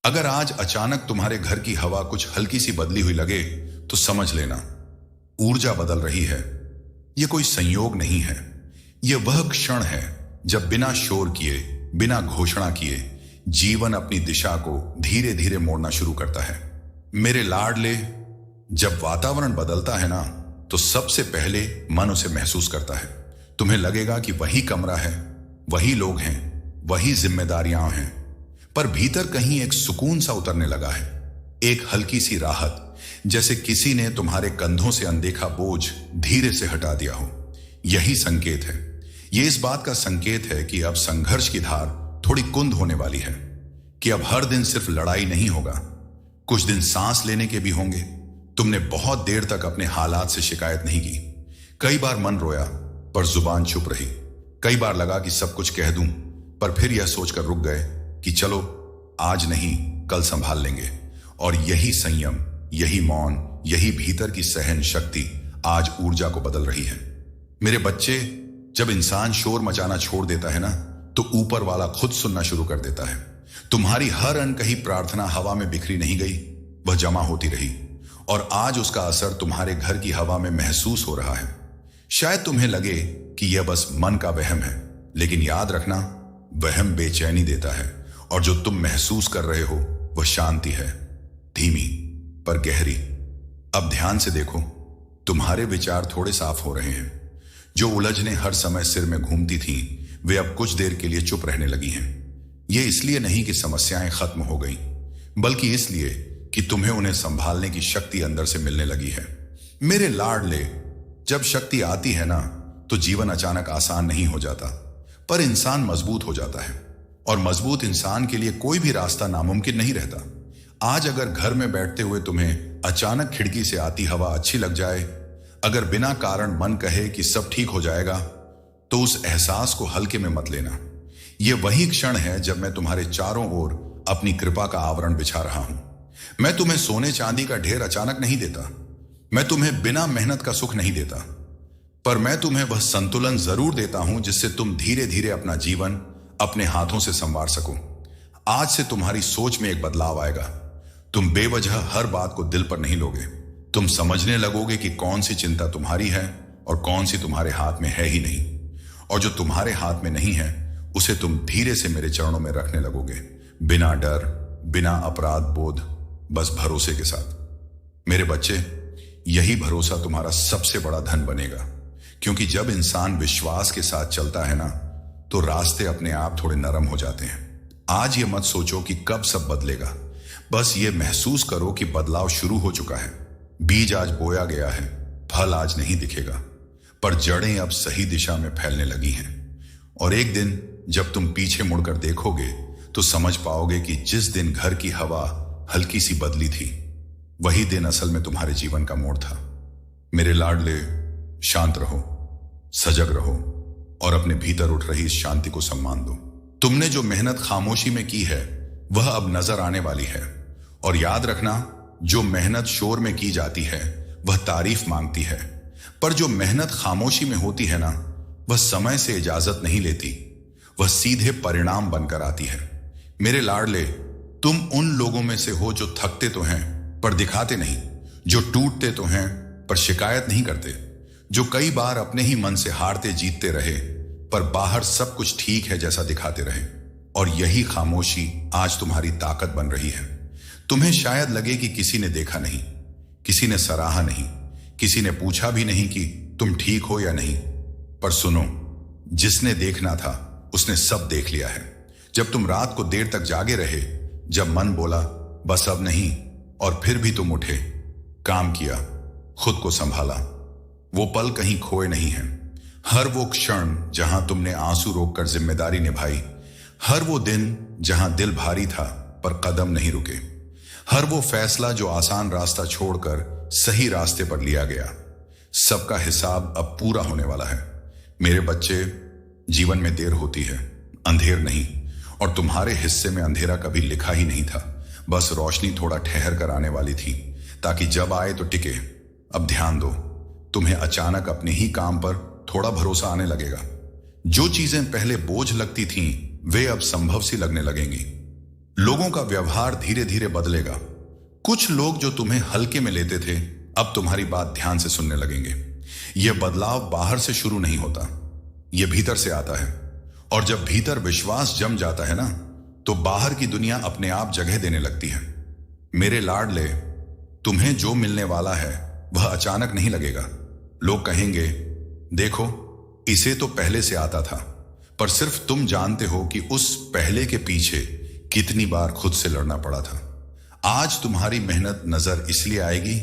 अगर आज अचानक तुम्हारे घर की हवा कुछ हल्की सी बदली हुई लगे तो समझ लेना ऊर्जा बदल रही है। यह कोई संयोग नहीं है। यह वह क्षण है जब बिना शोर किए, बिना घोषणा किए जीवन अपनी दिशा को धीरे धीरे मोड़ना शुरू करता है। मेरे लाडले, जब वातावरण बदलता है ना तो सबसे पहले मन उसे महसूस करता है। तुम्हें लगेगा कि वही कमरा है, वही लोग हैं, वही जिम्मेदारियां हैं, पर भीतर कहीं एक सुकून सा उतरने लगा है, एक हल्की सी राहत, जैसे किसी ने तुम्हारे कंधों से अनदेखा बोझ धीरे से हटा दिया हो। यही संकेत है। यह इस बात का संकेत है कि अब संघर्ष की धार थोड़ी कुंद होने वाली है, कि अब हर दिन सिर्फ लड़ाई नहीं होगा, कुछ दिन सांस लेने के भी होंगे। तुमने बहुत देर तक अपने हालात से शिकायत नहीं की। कई बार मन रोया पर जुबान चुप रही। कई बार लगा कि सब कुछ कह दूं, पर फिर यह सोचकर रुक गए कि चलो आज नहीं कल संभाल लेंगे। और यही संयम, यही मौन, यही भीतर की सहन शक्ति आज ऊर्जा को बदल रही है। मेरे बच्चे, जब इंसान शोर मचाना छोड़ देता है ना तो ऊपर वाला खुद सुनना शुरू कर देता है। तुम्हारी हर अनकही प्रार्थना हवा में बिखरी नहीं गई, वह जमा होती रही, और आज उसका असर तुम्हारे घर की हवा में महसूस हो रहा है। शायद तुम्हें लगे कि यह बस मन का वहम है, लेकिन याद रखना, वहम बेचैनी देता है, और जो तुम महसूस कर रहे हो वह शांति है, धीमी पर गहरी। अब ध्यान से देखो, तुम्हारे विचार थोड़े साफ हो रहे हैं। जो उलझने हर समय सिर में घूमती थीं, वे अब कुछ देर के लिए चुप रहने लगी हैं। यह इसलिए नहीं कि समस्याएं खत्म हो गई, बल्कि इसलिए कि तुम्हें उन्हें संभालने की शक्ति अंदर से मिलने लगी है। मेरे लाडले, जब शक्ति आती है ना तो जीवन अचानक आसान नहीं हो जाता, पर इंसान मजबूत हो जाता है, और मजबूत इंसान के लिए कोई भी रास्ता नामुमकिन नहीं रहता। आज अगर घर में बैठते हुए तुम्हें अचानक खिड़की से आती हवा अच्छी लग जाए, अगर बिना कारण मन कहे कि सब ठीक हो जाएगा, तो उस एहसास को हल्के में मत लेना। यह वही क्षण है जब मैं तुम्हारे चारों ओर अपनी कृपा का आवरण बिछा रहा हूं। मैं तुम्हें सोने चांदी का ढेर अचानक नहीं देता, मैं तुम्हें बिना मेहनत का सुख नहीं देता, पर मैं तुम्हें वह संतुलन जरूर देता हूं जिससे तुम धीरे धीरे अपना जीवन अपने हाथों से संवार सको। आज से तुम्हारी सोच में एक बदलाव आएगा। तुम बेवजह हर बात को दिल पर नहीं लोगे। तुम समझने लगोगे कि कौन सी चिंता तुम्हारी है और कौन सी तुम्हारे हाथ में है ही नहीं, और जो तुम्हारे हाथ में नहीं है उसे तुम धीरे से मेरे चरणों में रखने लगोगे, बिना डर, बिना अपराध बोध, बस भरोसे के साथ। मेरे बच्चे, यही भरोसा तुम्हारा सबसे बड़ा धन बनेगा, क्योंकि जब इंसान विश्वास के साथ चलता है ना तो रास्ते अपने आप थोड़े नरम हो जाते हैं। आज ये मत सोचो कि कब सब बदलेगा, बस ये महसूस करो कि बदलाव शुरू हो चुका है। बीज आज बोया गया है, फल आज नहीं दिखेगा, पर जड़ें अब सही दिशा में फैलने लगी हैं। और एक दिन जब तुम पीछे मुड़कर देखोगे तो समझ पाओगे कि जिस दिन घर की हवा हल्की सी बदली थी, वही दिन असल में तुम्हारे जीवन का मोड़ था। मेरे लाडले, शांत रहो, सजग रहो, और अपने भीतर उठ रही इस शांति को सम्मान दो। तुमने जो मेहनत खामोशी में की है वह अब नजर आने वाली है, और याद रखना, जो मेहनत शोर में की जाती है वह तारीफ मांगती है, पर जो मेहनत खामोशी में होती है ना वह समय से इजाजत नहीं लेती, वह सीधे परिणाम बनकर आती है। मेरे लाडले, तुम उन लोगों में से हो जो थकते तो हैं पर दिखाते नहीं, जो टूटते तो हैं पर शिकायत नहीं करते, जो कई बार अपने ही मन से हारते जीतते रहे पर बाहर सब कुछ ठीक है जैसा दिखाते रहे। और यही खामोशी आज तुम्हारी ताकत बन रही है। तुम्हें शायद लगे कि किसी ने देखा नहीं, किसी ने सराहा नहीं, किसी ने पूछा भी नहीं कि तुम ठीक हो या नहीं, पर सुनो, जिसने देखना था उसने सब देख लिया है। जब तुम रात को देर तक जागे रहे, जब मन बोला बस अब नहीं, और फिर भी तुम उठे, काम किया, खुद को संभाला, वो पल कहीं खोए नहीं हैं। हर वो क्षण जहां तुमने आंसू रोककर जिम्मेदारी निभाई, हर वो दिन जहां दिल भारी था पर कदम नहीं रुके, हर वो फैसला जो आसान रास्ता छोड़कर सही रास्ते पर लिया गया, सबका हिसाब अब पूरा होने वाला है। मेरे बच्चे, जीवन में देर होती है, अंधेर नहीं, और तुम्हारे हिस्से में अंधेरा कभी लिखा ही नहीं था, बस रोशनी थोड़ा ठहर कर आने वाली थी, ताकि जब आए तो टिके। अब ध्यान दो, तुम्हें अचानक अपने ही काम पर थोड़ा भरोसा आने लगेगा। जो चीजें पहले बोझ लगती थीं वे अब संभव सी लगने लगेंगी। लोगों का व्यवहार धीरे धीरे बदलेगा। कुछ लोग जो तुम्हें हल्के में लेते थे अब तुम्हारी बात ध्यान से सुनने लगेंगे। यह बदलाव बाहर से शुरू नहीं होता, यह भीतर से आता है। और जब भीतर विश्वास जम जाता है ना, तो बाहर की दुनिया अपने आप जगह देने लगती है। मेरे लाडले, तुम्हें जो मिलने वाला है वह अचानक नहीं लगेगा। लोग कहेंगे, देखो इसे तो पहले से आता था, पर सिर्फ तुम जानते हो कि उस पहले के पीछे कितनी बार खुद से लड़ना पड़ा था। आज तुम्हारी मेहनत नजर इसलिए आएगी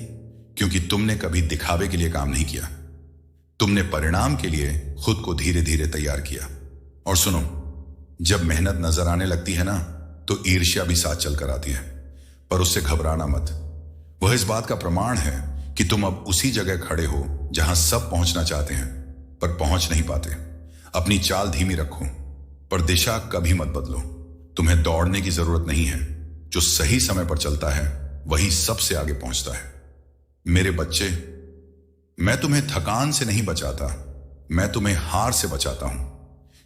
क्योंकि तुमने कभी दिखावे के लिए काम नहीं किया, तुमने परिणाम के लिए खुद को धीरे धीरे तैयार किया। और सुनो, जब मेहनत नजर आने लगती है ना, तो ईर्ष्या भी साथ चलकर आती है, पर उससे घबराना मत। वह इस बात का प्रमाण है कि तुम अब उसी जगह खड़े हो जहां सब पहुंचना चाहते हैं पर पहुंच नहीं पाते। अपनी चाल धीमी रखो, पर दिशा कभी मत बदलो। तुम्हें दौड़ने की जरूरत नहीं है, जो सही समय पर चलता है वही सबसे आगे पहुंचता है। मेरे बच्चे, मैं तुम्हें थकान से नहीं बचाता, मैं तुम्हें हार से बचाता हूं।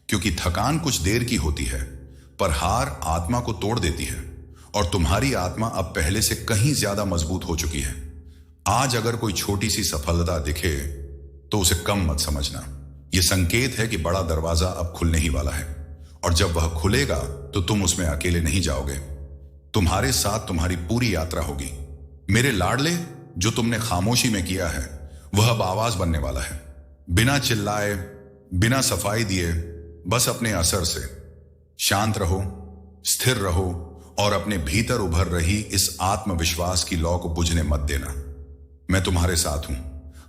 क्योंकि थकान कुछ देर की होती है, पर हार आत्मा को तोड़ देती है। और तुम्हारी आत्मा अब पहले से कहीं ज्यादा मजबूत हो चुकी है। आज अगर कोई छोटी सी सफलता दिखे तो उसे कम मत समझना। यह संकेत है कि बड़ा दरवाजा अब खुलने ही वाला है, और जब वह खुलेगा तो तुम उसमें अकेले नहीं जाओगे। तुम्हारे साथ तुम्हारी पूरी यात्रा होगी। मेरे लाडले, जो तुमने खामोशी में किया है वह अब आवाज बनने वाला है। बिना चिल्लाए, बिना सफाई दिए, बस अपने असर से। शांत रहो, स्थिर रहो और अपने भीतर उभर रही इस आत्मविश्वास की लौ को बुझने मत देना। मैं तुम्हारे साथ हूं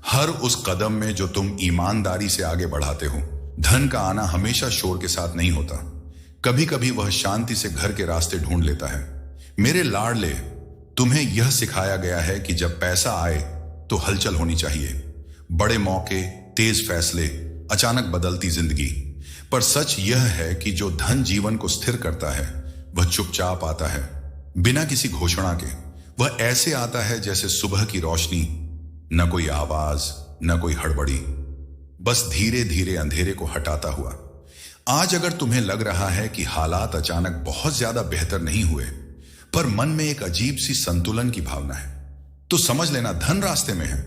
हर उस कदम में जो तुम ईमानदारी से आगे बढ़ाते हो। धन का आना हमेशा शोर के साथ नहीं होता, कभी कभी वह शांति से घर के रास्ते ढूंढ लेता है। मेरे लाडले, तुम्हें यह सिखाया गया है कि जब पैसा आए तो हलचल होनी चाहिए। बड़े मौके, तेज फैसले, अचानक बदलती जिंदगी। पर सच यह है कि जो धन जीवन को स्थिर करता है वह चुपचाप आता है, बिना किसी घोषणा के। वह ऐसे आता है जैसे सुबह की रोशनी, न कोई आवाज, न कोई हड़बड़ी, बस धीरे धीरे अंधेरे को हटाता हुआ। आज अगर तुम्हें लग रहा है कि हालात अचानक बहुत ज्यादा बेहतर नहीं हुए, पर मन में एक अजीब सी संतुलन की भावना है, तो समझ लेना धन रास्ते में है।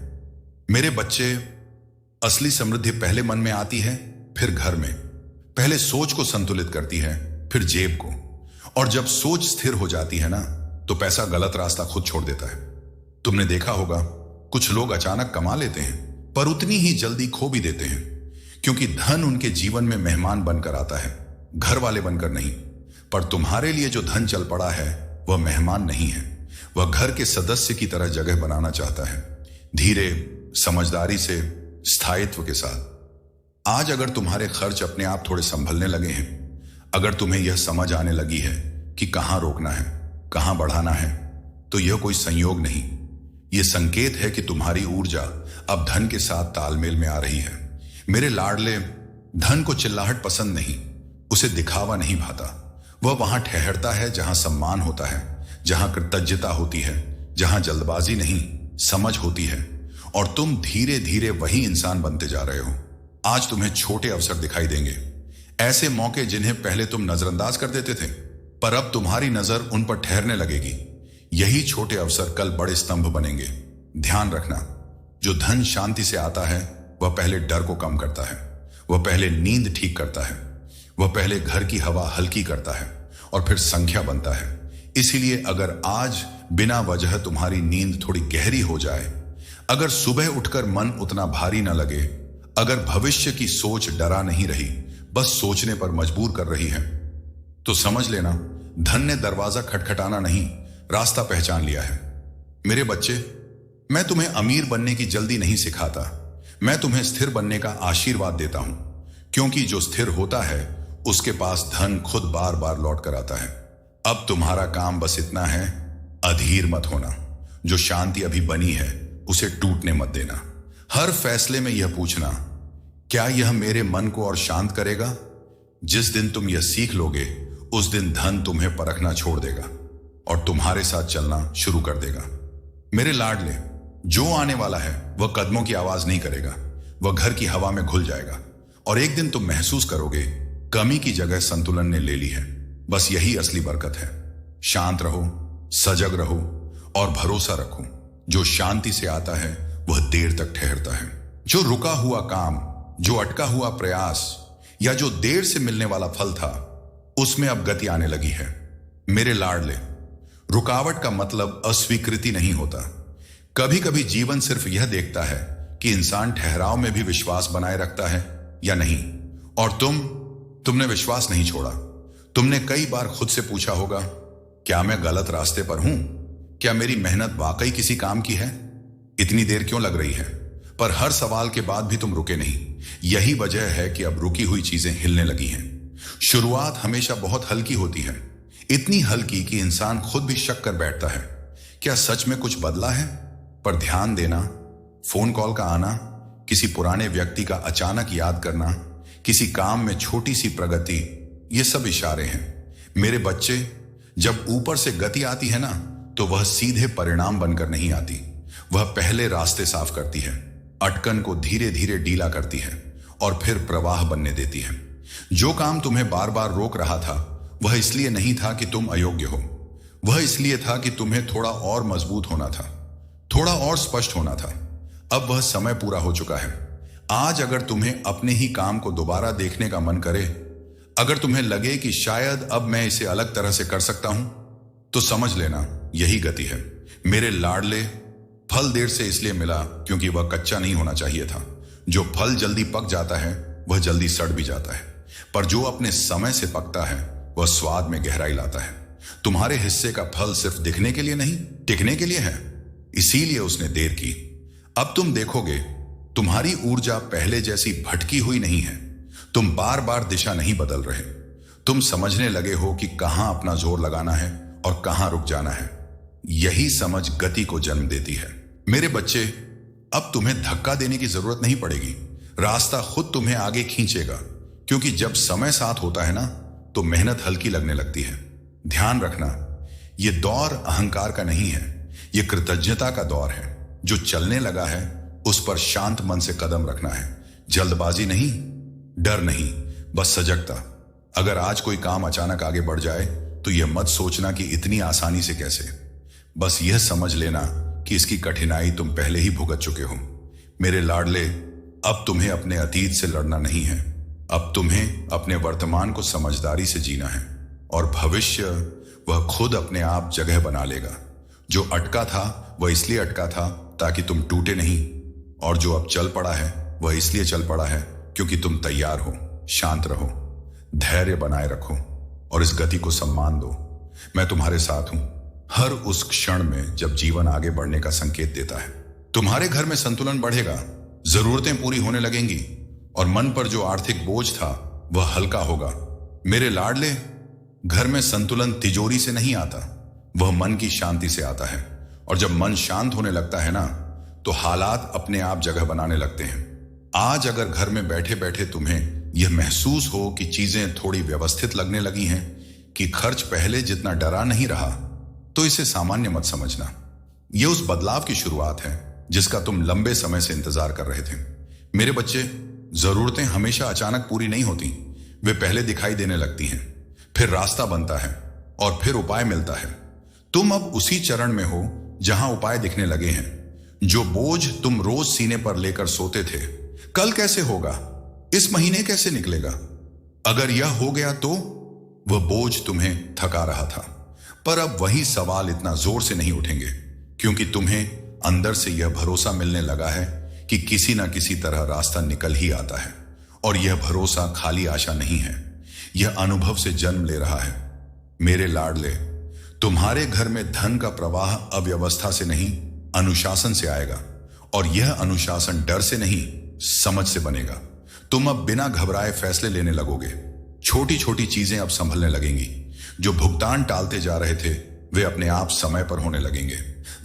मेरे बच्चे, असली समृद्धि पहले मन में आती है, फिर घर में। पहले सोच को संतुलित करती है, फिर जेब को। और जब सोच स्थिर हो जाती है ना, तो पैसा गलत रास्ता खुद छोड़ देता है। तुमने देखा होगा, कुछ लोग अचानक कमा लेते हैं पर उतनी ही जल्दी खो भी देते हैं, क्योंकि धन उनके जीवन में मेहमान बनकर आता है, घर वाले बनकर नहीं। पर तुम्हारे लिए जो धन चल पड़ा है वह मेहमान नहीं है, वह घर के सदस्य की तरह जगह बनाना चाहता है, धीरे, समझदारी से, स्थायित्व के साथ। आज अगर तुम्हारे खर्च अपने आप थोड़े संभलने लगे हैं, अगर तुम्हें यह समझ आने लगी है कि कहां रोकना है, कहां बढ़ाना है, तो यह कोई संयोग नहीं, यह संकेत है कि तुम्हारी ऊर्जा अब धन के साथ तालमेल में आ रही है। मेरे लाडले, धन को चिल्लाहट पसंद नहीं, उसे दिखावा नहीं भाता। वह वहां ठहरता है जहां सम्मान होता है, जहां कृतज्ञता होती है, जहां जल्दबाजी नहीं, समझ होती है। और तुम धीरे धीरे वही इंसान बनते जा रहे हो। आज तुम्हें छोटे अवसर दिखाई देंगे, ऐसे मौके जिन्हें पहले तुम नजरअंदाज कर देते थे, पर अब तुम्हारी नजर उन पर ठहरने लगेगी। यही छोटे अवसर कल बड़े स्तंभ बनेंगे। ध्यान रखना, जो धन शांति से आता है वह पहले डर को कम करता है, वह पहले नींद ठीक करता है, वह पहले घर की हवा हल्की करता है और फिर संख्या बनता है। इसीलिए अगर आज बिना वजह तुम्हारी नींद थोड़ी गहरी हो जाए, अगर सुबह उठकर मन उतना भारी न लगे, अगर भविष्य की सोच डरा नहीं रही, बस सोचने पर मजबूर कर रही है, तो समझ लेना धन ने दरवाजा खटखटाना नहीं, रास्ता पहचान लिया है। मेरे बच्चे, मैं तुम्हें अमीर बनने की जल्दी नहीं सिखाता, मैं तुम्हें स्थिर बनने का आशीर्वाद देता हूं, क्योंकि जो स्थिर होता है उसके पास धन खुद बार बार लौट कर आता है। अब तुम्हारा काम बस इतना है, अधीर मत होना। जो शांति अभी बनी है उसे टूटने मत देना। हर फैसले में यह पूछना, क्या यह मेरे मन को और शांत करेगा? जिस दिन तुम यह सीख लोगे, उस दिन धन तुम्हें परखना छोड़ देगा और तुम्हारे साथ चलना शुरू कर देगा। मेरे लाडले, जो आने वाला है वह कदमों की आवाज नहीं करेगा, वह घर की हवा में घुल जाएगा और एक दिन तुम महसूस करोगे कमी की जगह संतुलन ने ले ली है। बस यही असली बरकत है। शांत रहो, सजग रहो और भरोसा रखो। जो शांति से आता है वह देर तक ठहरता है। जो रुका हुआ काम, जो अटका हुआ प्रयास या जो देर से मिलने वाला फल था, उसमें अब गति आने लगी है। मेरे लाडले, रुकावट का मतलब अस्वीकृति नहीं होता। कभी कभी जीवन सिर्फ यह देखता है कि इंसान ठहराव में भी विश्वास बनाए रखता है या नहीं। और तुमने विश्वास नहीं छोड़ा। तुमने कई बार खुद से पूछा होगा, क्या मैं गलत रास्ते पर हूं? क्या मेरी मेहनत वाकई किसी काम की है? इतनी देर क्यों लग रही है? पर हर सवाल के बाद भी तुम रुके नहीं। यही वजह है कि अब रुकी हुई चीजें हिलने लगी हैं। शुरुआत हमेशा बहुत हल्की होती है, इतनी हल्की कि इंसान खुद भी शक कर बैठता है, क्या सच में कुछ बदला है? पर ध्यान देना, फोन कॉल का आना, किसी पुराने व्यक्ति का अचानक याद करना, किसी काम में छोटी सी प्रगति, ये सब इशारे हैं। मेरे बच्चे, जब ऊपर से गति आती है ना, तो वह सीधे परिणाम बनकर नहीं आती। वह पहले रास्ते साफ करती है, अटकन को धीरे धीरे ढीला करती है और फिर प्रवाह बनने देती है। जो काम तुम्हें बार बार रोक रहा था, वह इसलिए नहीं था कि तुम अयोग्य हो। वह इसलिए था कि तुम्हें थोड़ा और मजबूत होना था, थोड़ा और स्पष्ट होना था। अब वह समय पूरा हो चुका है। आज अगर तुम्हें अपने ही काम को दोबारा देखने का मन करे, अगर तुम्हें लगे कि शायद अब मैं इसे अलग तरह से कर सकता हूं, तो समझ लेना यही गति है। मेरे लाडले, फल देर से इसलिए मिला क्योंकि वह कच्चा नहीं होना चाहिए था। जो फल जल्दी पक जाता है वह जल्दी सड़ भी जाता है, पर जो अपने समय से पकता है वह स्वाद में गहराई लाता है। तुम्हारे हिस्से का फल सिर्फ दिखने के लिए नहीं, टिकने के लिए है। इसीलिए उसने देर की। अब तुम देखोगे, तुम्हारी ऊर्जा पहले जैसी भटकी हुई नहीं है। तुम बार बार दिशा नहीं बदल रहे। तुम समझने लगे हो कि कहां अपना जोर लगाना है और कहां रुक जाना है। यही समझ गति को जन्म देती है। मेरे बच्चे, अब तुम्हें धक्का देने की जरूरत नहीं पड़ेगी। रास्ता खुद तुम्हें आगे खींचेगा, क्योंकि जब समय साथ होता है ना, तो मेहनत हल्की लगने लगती है। ध्यान रखना, यह दौर अहंकार का नहीं है, यह कृतज्ञता का दौर है। जो चलने लगा है उस पर शांत मन से कदम रखना है। जल्दबाजी नहीं, डर नहीं, बस सजगता। अगर आज कोई काम अचानक आगे बढ़ जाए तो यह मत सोचना कि इतनी आसानी से कैसे। बस यह समझ लेना कि इसकी कठिनाई तुम पहले ही भुगत चुके हो। मेरे लाडले, अब तुम्हें अपने अतीत से लड़ना नहीं है। अब तुम्हें अपने वर्तमान को समझदारी से जीना है, और भविष्य वह खुद अपने आप जगह बना लेगा। जो अटका था वह इसलिए अटका था ताकि तुम टूटे नहीं, और जो अब चल पड़ा है वह इसलिए चल पड़ा है क्योंकि तुम तैयार हो। शांत रहो, धैर्य बनाए रखो और इस गति को सम्मान दो। मैं तुम्हारे साथ हूं हर उस क्षण में जब जीवन आगे बढ़ने का संकेत देता है। तुम्हारे घर में संतुलन बढ़ेगा, जरूरतें पूरी होने लगेंगी, और मन पर जो आर्थिक बोझ था वह हल्का होगा। मेरे लाडले, घर में संतुलन तिजोरी से नहीं आता, वह मन की शांति से आता है। और जब मन शांत होने लगता है ना, तो हालात अपने आप जगह बनाने लगते हैं। आज अगर घर में बैठे बैठे तुम्हें यह महसूस हो कि चीजें थोड़ी व्यवस्थित लगने लगी हैं, कि खर्च पहले जितना डरा नहीं रहा, तो इसे सामान्य मत समझना। यह उस बदलाव की शुरुआत है जिसका तुम लंबे समय से इंतजार कर रहे थे। मेरे बच्चे, जरूरतें हमेशा अचानक पूरी नहीं होती। वे पहले दिखाई देने लगती हैं, फिर रास्ता बनता है और फिर उपाय मिलता है। तुम अब उसी चरण में हो जहां उपाय दिखने लगे हैं। जो बोझ तुम रोज सीने पर लेकर सोते थे, कल कैसे होगा, इस महीने कैसे निकलेगा, अगर यह हो गया तो, वह बोझ तुम्हें थका रहा था। पर अब वही सवाल इतना जोर से नहीं उठेंगे, क्योंकि तुम्हें अंदर से यह भरोसा मिलने लगा है कि किसी ना किसी तरह रास्ता निकल ही आता है। और यह भरोसा खाली आशा नहीं है, यह अनुभव से जन्म ले रहा है। मेरे लाडले, तुम्हारे घर में धन का प्रवाह अव्यवस्था से नहीं, अनुशासन से आएगा। और यह अनुशासन डर से नहीं, समझ से बनेगा। तुम अब बिना घबराए फैसले लेने लगोगे। छोटी छोटी चीजें अब संभलने लगेंगी। जो भुगतान टालते जा रहे थे वे अपने आप समय पर होने लगेंगे।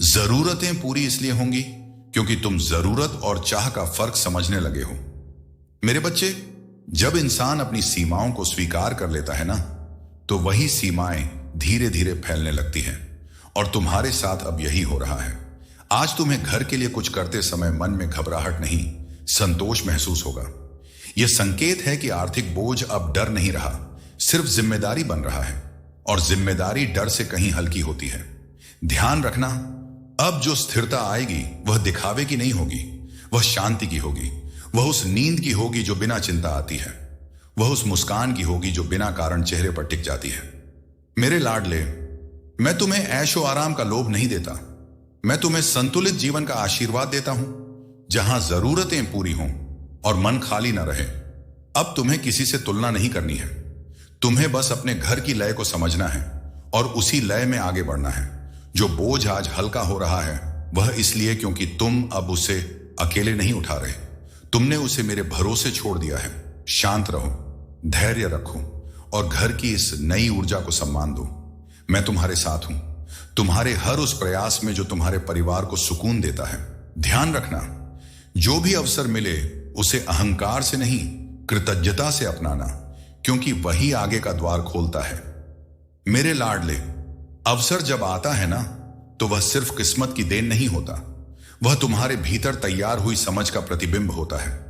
जरूरतें पूरी इसलिए होंगी क्योंकि तुम जरूरत और चाह का फर्क समझने लगे हो। मेरे बच्चे, जब इंसान अपनी सीमाओं को स्वीकार कर लेता है ना, तो वही सीमाएं धीरे धीरे फैलने लगती हैं। और तुम्हारे साथ अब यही हो रहा है। आज तुम्हें घर के लिए कुछ करते समय मन में घबराहट नहीं, संतोष महसूस होगा। यह संकेत है कि आर्थिक बोझ अब डर नहीं रहा, सिर्फ जिम्मेदारी बन रहा है। और जिम्मेदारी डर से कहीं हल्की होती है। ध्यान रखना, अब जो स्थिरता आएगी वह दिखावे की नहीं होगी, वह शांति की होगी। वह उस नींद की होगी जो बिना चिंता आती है। वह उस मुस्कान की होगी जो बिना कारण चेहरे पर टिक जाती है। मेरे लाडले, मैं तुम्हें ऐशो आराम का लोभ नहीं देता। मैं तुम्हें संतुलित जीवन का आशीर्वाद देता हूं, जहां जरूरतें पूरी हों और मन खाली ना रहे। अब तुम्हें किसी से तुलना नहीं करनी है। तुम्हें बस अपने घर की लय को समझना है और उसी लय में आगे बढ़ना है। जो बोझ आज हल्का हो रहा है वह इसलिए क्योंकि तुम अब उसे अकेले नहीं उठा रहे। तुमने उसे मेरे भरोसे छोड़ दिया है। शांत रहो, धैर्य रखो और घर की इस नई ऊर्जा को सम्मान दो। मैं तुम्हारे साथ हूं, तुम्हारे हर उस प्रयास में जो तुम्हारे परिवार को सुकून देता है। ध्यान रखना, जो भी अवसर मिले उसे अहंकार से नहीं, कृतज्ञता से अपनाना, क्योंकि वही आगे का द्वार खोलता है। मेरे लाडले, अवसर जब आता है ना, तो वह सिर्फ किस्मत की देन नहीं होता, वह तुम्हारे भीतर तैयार हुई समझ का प्रतिबिंब होता है।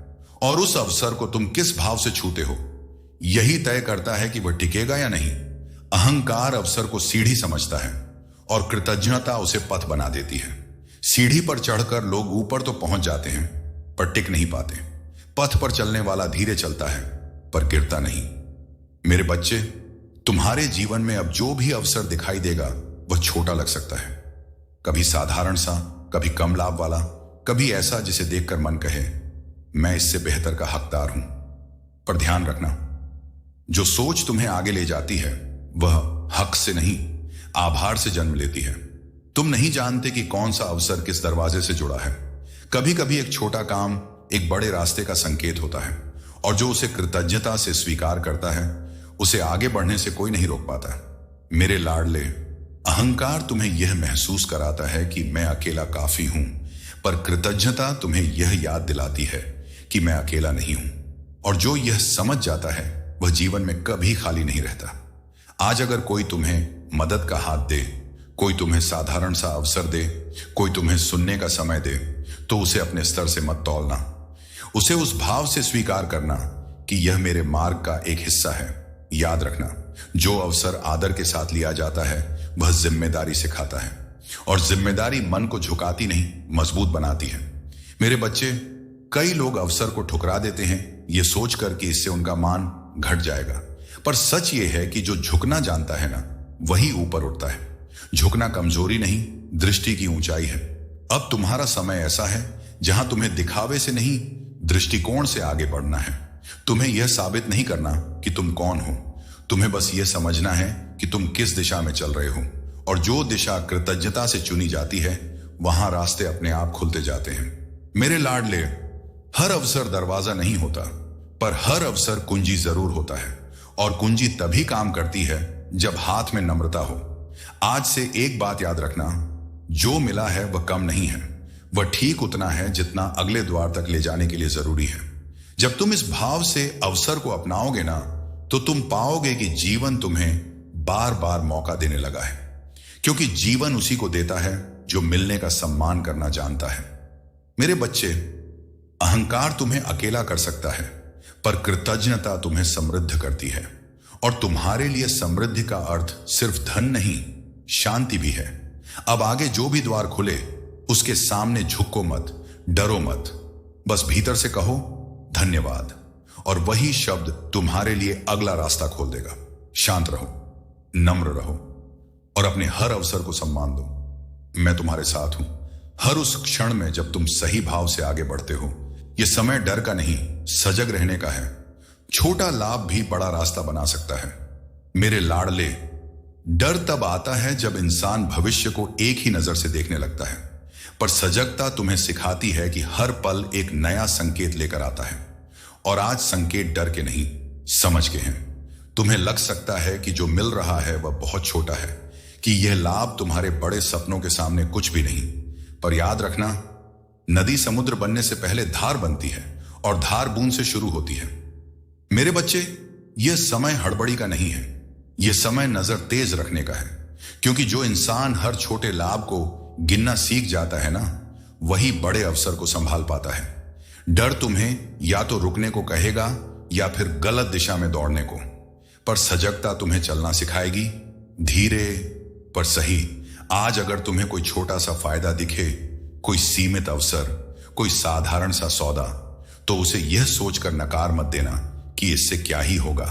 और उस अवसर को तुम किस भाव से छूते हो, यही तय करता है कि वह टिकेगा या नहीं। अहंकार अवसर को सीढ़ी समझता है और कृतज्ञता उसे पथ बना देती है। सीढ़ी पर चढ़कर लोग ऊपर तो पहुंच जाते हैं, पर टिक नहीं पाते। पथ पर चलने वाला धीरे चलता है, पर गिरता नहीं। मेरे बच्चे, तुम्हारे जीवन में अब जो भी अवसर दिखाई देगा वह छोटा लग सकता है। कभी साधारण सा, कभी कम लाभ वाला, कभी ऐसा जिसे देखकर मन कहे मैं इससे बेहतर का हकदार हूं। पर ध्यान रखना, जो सोच तुम्हें आगे ले जाती है वह हक से नहीं, आभार से जन्म लेती है। तुम नहीं जानते कि कौन सा अवसर किस दरवाजे से जुड़ा है। कभी कभी एक छोटा काम एक बड़े रास्ते का संकेत होता है, और जो उसे कृतज्ञता से स्वीकार करता है उसे आगे बढ़ने से कोई नहीं रोक पाता। मेरे लाडले, अहंकार तुम्हें यह महसूस कराता है कि मैं अकेला काफी हूं, पर कृतज्ञता तुम्हें यह याद दिलाती है कि मैं अकेला नहीं हूं। और जो यह समझ जाता है वह जीवन में कभी खाली नहीं रहता। आज अगर कोई तुम्हें मदद का हाथ दे, कोई तुम्हें साधारण सा अवसर दे, कोई तुम्हें सुनने का समय दे, तो उसे अपने स्तर से मत तौलना। उसे उस भाव से स्वीकार करना कि यह मेरे मार्ग का एक हिस्सा है। याद रखना, जो अवसर आदर के साथ लिया जाता है वह जिम्मेदारी सिखाता है, और जिम्मेदारी मन को झुकाती नहीं, मजबूत बनाती है। मेरे बच्चे, कई लोग अवसर को ठुकरा देते हैं यह सोचकर कि इससे उनका मान घट जाएगा, पर सच यह है कि जो झुकना जानता है ना, वही ऊपर उठता है। झुकना कमजोरी नहीं, दृष्टि की ऊंचाई है। अब तुम्हारा समय ऐसा है जहां तुम्हें दिखावे से नहीं, दृष्टिकोण से आगे बढ़ना है। तुम्हें यह साबित नहीं करना कि तुम कौन हो, तुम्हें बस यह समझना है कि तुम किस दिशा में चल रहे हो। और जो दिशा कृतज्ञता से चुनी जाती है वहां रास्ते अपने आप खुलते जाते हैं। मेरे लाडले, हर अवसर दरवाजा नहीं होता, पर हर अवसर कुंजी जरूर होता है, और कुंजी तभी काम करती है जब हाथ में नम्रता हो। आज से एक बात याद रखना, जो मिला है वह कम नहीं है, वह ठीक उतना है जितना अगले द्वार तक ले जाने के लिए जरूरी है। जब तुम इस भाव से अवसर को अपनाओगे ना, तो तुम पाओगे कि जीवन तुम्हें बार बार मौका देने लगा है, क्योंकि जीवन उसी को देता है जो मिलने का सम्मान करना जानता है। मेरे बच्चे, अहंकार तुम्हें अकेला कर सकता है, पर कृतज्ञता तुम्हें समृद्ध करती है। और तुम्हारे लिए समृद्धि का अर्थ सिर्फ धन नहीं, शांति भी है। अब आगे जो भी द्वार खुले उसके सामने झुको मत, डरो मत, बस भीतर से कहो धन्यवाद, और वही शब्द तुम्हारे लिए अगला रास्ता खोल देगा। शांत रहो, नम्र रहो और अपने हर अवसर को सम्मान दो। मैं तुम्हारे साथ हूं हर उस क्षण में जब तुम सही भाव से आगे बढ़ते हो। यह समय डर का नहीं, सजग रहने का है। छोटा लाभ भी बड़ा रास्ता बना सकता है। मेरे लाडले, डर तब आता है जब इंसान भविष्य को एक ही नजर से देखने लगता है, पर सजगता तुम्हें सिखाती है कि हर पल एक नया संकेत लेकर आता है। और आज संकेत डर के नहीं, समझ के हैं। तुम्हें लग सकता है कि जो मिल रहा है वह बहुत छोटा है, कि यह लाभ तुम्हारे बड़े सपनों के सामने कुछ भी नहीं, पर याद रखना, नदी समुद्र बनने से पहले धार बनती है और धार बूंद से शुरू होती है। मेरे बच्चे, यह समय हड़बड़ी का नहीं है, यह समय नजर तेज रखने का है, क्योंकि जो इंसान हर छोटे लाभ को गिनना सीख जाता है ना, वही बड़े अवसर को संभाल पाता है। डर तुम्हें या तो रुकने को कहेगा या फिर गलत दिशा में दौड़ने को, पर सजगता तुम्हें चलना सिखाएगी, धीरे पर सही। आज अगर तुम्हें कोई छोटा सा फायदा दिखे, कोई सीमित अवसर, कोई साधारण सा सौदा, तो उसे यह सोचकर नकार मत देना कि इससे क्या ही होगा।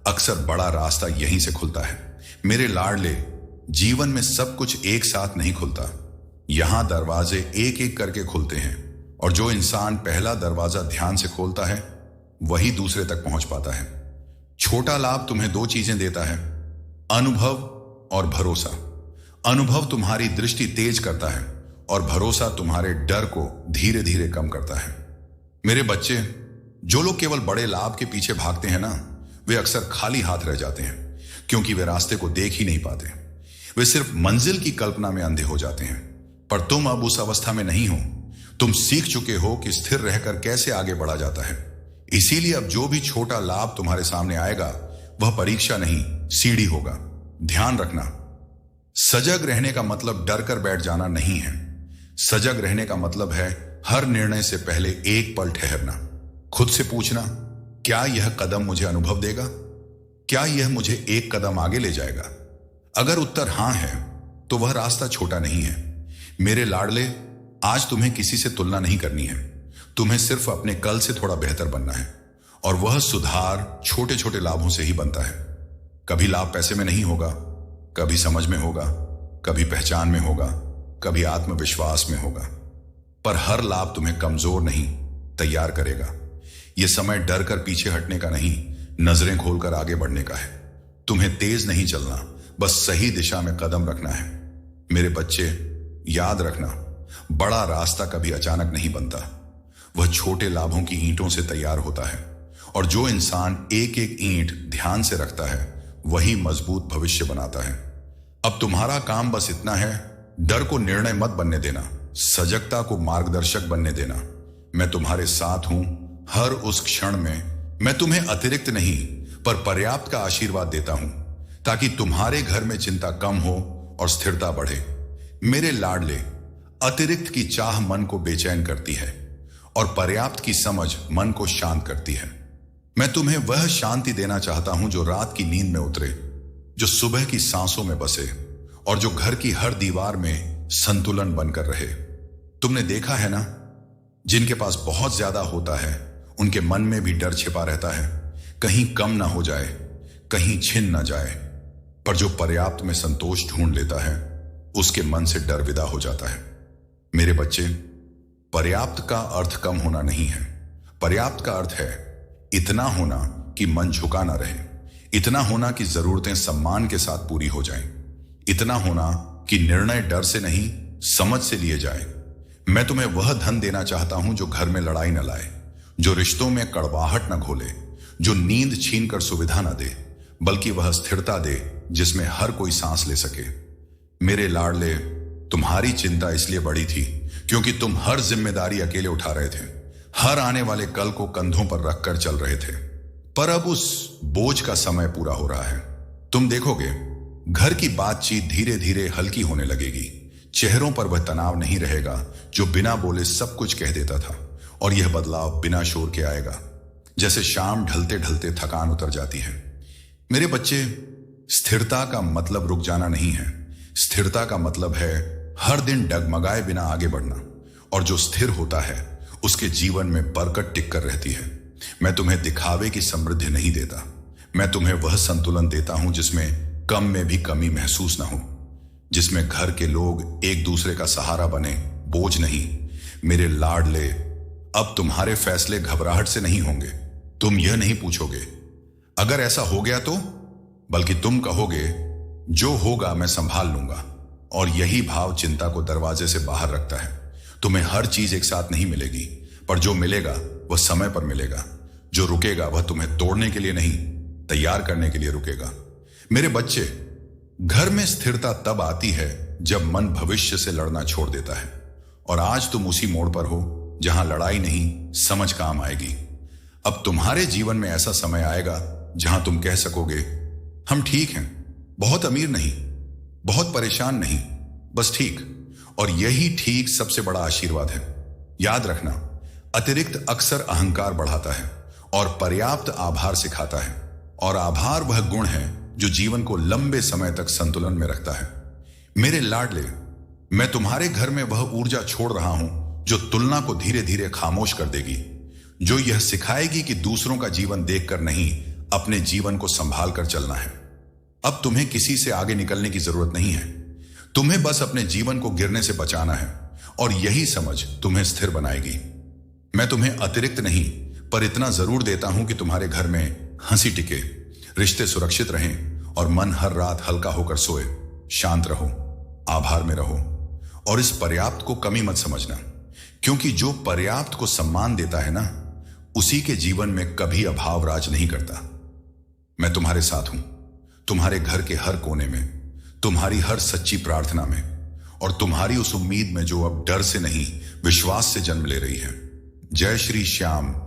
अक्सर बड़ा रास्ता यहीं से खुलता है। मेरे लाडले, जीवन में सब कुछ एक साथ नहीं खुलता। यहां दरवाजे एक एक करके खुलते हैं, और जो इंसान पहला दरवाजा ध्यान से खोलता है वही दूसरे तक पहुंच पाता है। छोटा लाभ तुम्हें दो चीजें देता है, अनुभव और भरोसा। अनुभव तुम्हारी दृष्टि तेज करता है और भरोसा तुम्हारे डर को धीरे धीरे कम करता है। मेरे बच्चे, जो लोग केवल बड़े लाभ के पीछे भागते हैं ना, वे अक्सर खाली हाथ रह जाते हैं, क्योंकि वे रास्ते को देख ही नहीं पाते। वे सिर्फ मंजिल की कल्पना में अंधे हो जाते हैं। पर तुम अब उस अवस्था में नहीं हो। तुम सीख चुके हो कि स्थिर रहकर कैसे आगे बढ़ा जाता है। इसीलिए अब जो भी छोटा लाभ तुम्हारे सामने आएगा, वह परीक्षा नहीं, सीढ़ी होगा। ध्यान रखना, सजग रहने का मतलब डर कर बैठ जाना नहीं है। सजग रहने का मतलब है हर निर्णय से पहले एक पल ठहरना, खुद से पूछना, क्या यह कदम मुझे अनुभव देगा? क्या यह मुझे एक कदम आगे ले जाएगा? अगर उत्तर हां है, तो वह रास्ता छोटा नहीं है। मेरे लाडले, आज तुम्हें किसी से तुलना नहीं करनी है। तुम्हें सिर्फ अपने कल से थोड़ा बेहतर बनना है, और वह सुधार छोटे छोटे लाभों से ही बनता है। कभी लाभ पैसे में नहीं होगा, कभी समझ में होगा, कभी पहचान में होगा, कभी आत्मविश्वास में होगा। पर हर लाभ तुम्हें कमजोर नहीं, तैयार करेगा। यह समय डर कर पीछे हटने का नहीं, नजरें खोलकर आगे बढ़ने का है। तुम्हें तेज नहीं चलना, बस सही दिशा में कदम रखना है। मेरे बच्चे, याद रखना, बड़ा रास्ता कभी अचानक नहीं बनता। वह छोटे लाभों की ईंटों से तैयार होता है, और जो इंसान एक एक ईंट ध्यान से रखता है, वही मजबूत भविष्य बनाता है। अब तुम्हारा काम बस इतना है, डर को निर्णय मत बनने देना, सजगता को मार्गदर्शक बनने देना। मैं तुम्हारे साथ हूं हर उस क्षण में। मैं तुम्हें अतिरिक्त नहीं, पर पर्याप्त का आशीर्वाद देता हूं, ताकि तुम्हारे घर में चिंता कम हो और स्थिरता बढ़े। मेरे लाडले, अतिरिक्त की चाह मन को बेचैन करती है, और पर्याप्त की समझ मन को शांत करती है। मैं तुम्हें वह शांति देना चाहता हूं जो रात की नींद में उतरे, जो सुबह की सांसों में बसे, और जो घर की हर दीवार में संतुलन बनकर रहे। तुमने देखा है ना, जिनके पास बहुत ज्यादा होता है, उनके मन में भी डर छिपा रहता है, कहीं कम ना हो जाए, कहीं छिन ना जाए। पर जो पर्याप्त में संतोष ढूंढ लेता है, उसके मन से डर विदा हो जाता है। मेरे बच्चे, पर्याप्त का अर्थ कम होना नहीं है। पर्याप्त का अर्थ है इतना होना कि मन झुका ना रहे, इतना होना कि जरूरतें सम्मान के साथ पूरी हो जाएं, इतना होना कि निर्णय डर से नहीं, समझ से लिए जाए। मैं तुम्हें वह धन देना चाहता हूं जो घर में लड़ाई न लाए, जो रिश्तों में कड़वाहट न घोले, जो नींद छीन कर सुविधा न दे, बल्कि वह स्थिरता दे जिसमें हर कोई सांस ले सके। मेरे लाडले, तुम्हारी चिंता इसलिए बढ़ी थी क्योंकि तुम हर जिम्मेदारी अकेले उठा रहे थे, हर आने वाले कल को कंधों पर रखकर चल रहे थे। पर अब उस बोझ का समय पूरा हो रहा है। तुम देखोगे, घर की बातचीत धीरे धीरे हल्की होने लगेगी। चेहरों पर वह तनाव नहीं रहेगा जो बिना बोले सब कुछ कह देता था, और यह बदलाव बिना शोर के आएगा। जैसे शाम ढलते ढलते थकान उतर जाती है। मेरे बच्चे, स्थिरता का मतलब रुक जाना नहीं है। स्थिरता का मतलब है हर दिन डगमगाए बिना आगे बढ़ना, और जो स्थिर होता है उसके जीवन में बरकत टिक कर रहती है। मैं तुम्हें दिखावे की समृद्धि नहीं देता, मैं तुम्हें वह संतुलन देता हूं जिसमें कम में भी कमी महसूस ना हो, जिसमें घर के लोग एक दूसरे का सहारा बने, बोझ नहीं। मेरे लाडले, अब तुम्हारे फैसले घबराहट से नहीं होंगे। तुम यह नहीं पूछोगे अगर ऐसा हो गया तो, बल्कि तुम कहोगे जो होगा मैं संभाल लूंगा। और यही भाव चिंता को दरवाजे से बाहर रखता है। तुम्हें हर चीज एक साथ नहीं मिलेगी, पर जो मिलेगा वह समय पर मिलेगा। जो रुकेगा वह तुम्हें तोड़ने के लिए नहीं, तैयार करने के लिए रुकेगा। मेरे बच्चे, घर में स्थिरता तब आती है जब मन भविष्य से लड़ना छोड़ देता है, और आज तुम उसी मोड़ पर हो जहां लड़ाई नहीं, समझ काम आएगी। अब तुम्हारे जीवन में ऐसा समय आएगा जहां तुम कह सकोगे, हम ठीक हैं, बहुत अमीर नहीं, बहुत परेशान नहीं, बस ठीक। और यही ठीक सबसे बड़ा आशीर्वाद है। याद रखना, अतिरिक्त अक्सर अहंकार बढ़ाता है और पर्याप्त आभार सिखाता है। और आभार वह गुण है जो जीवन को लंबे समय तक संतुलन में रखता है। मेरे लाडले, मैं तुम्हारे घर में वह ऊर्जा छोड़ रहा हूं जो तुलना को धीरे धीरे खामोश कर देगी, जो यह सिखाएगी कि दूसरों का जीवन देखकर नहीं, अपने जीवन को संभाल कर चलना है। अब तुम्हें किसी से आगे निकलने की जरूरत नहीं है, तुम्हें बस अपने जीवन को गिरने से बचाना है, और यही समझ तुम्हें स्थिर बनाएगी। मैं तुम्हें अतिरिक्त नहीं, पर इतना जरूर देता हूं कि तुम्हारे घर में हंसी टिके, रिश्ते सुरक्षित रहें और मन हर रात हल्का होकर सोए। शांत रहो, आभार में रहो, और इस पर्याप्त को कमी मत समझना, क्योंकि जो पर्याप्त को सम्मान देता है ना, उसी के जीवन में कभी अभाव राज नहीं करता। मैं तुम्हारे साथ हूं, तुम्हारे घर के हर कोने में, तुम्हारी हर सच्ची प्रार्थना में, और तुम्हारी उस उम्मीद में जो अब डर से नहीं, विश्वास से जन्म ले रही है। जय श्री श्याम।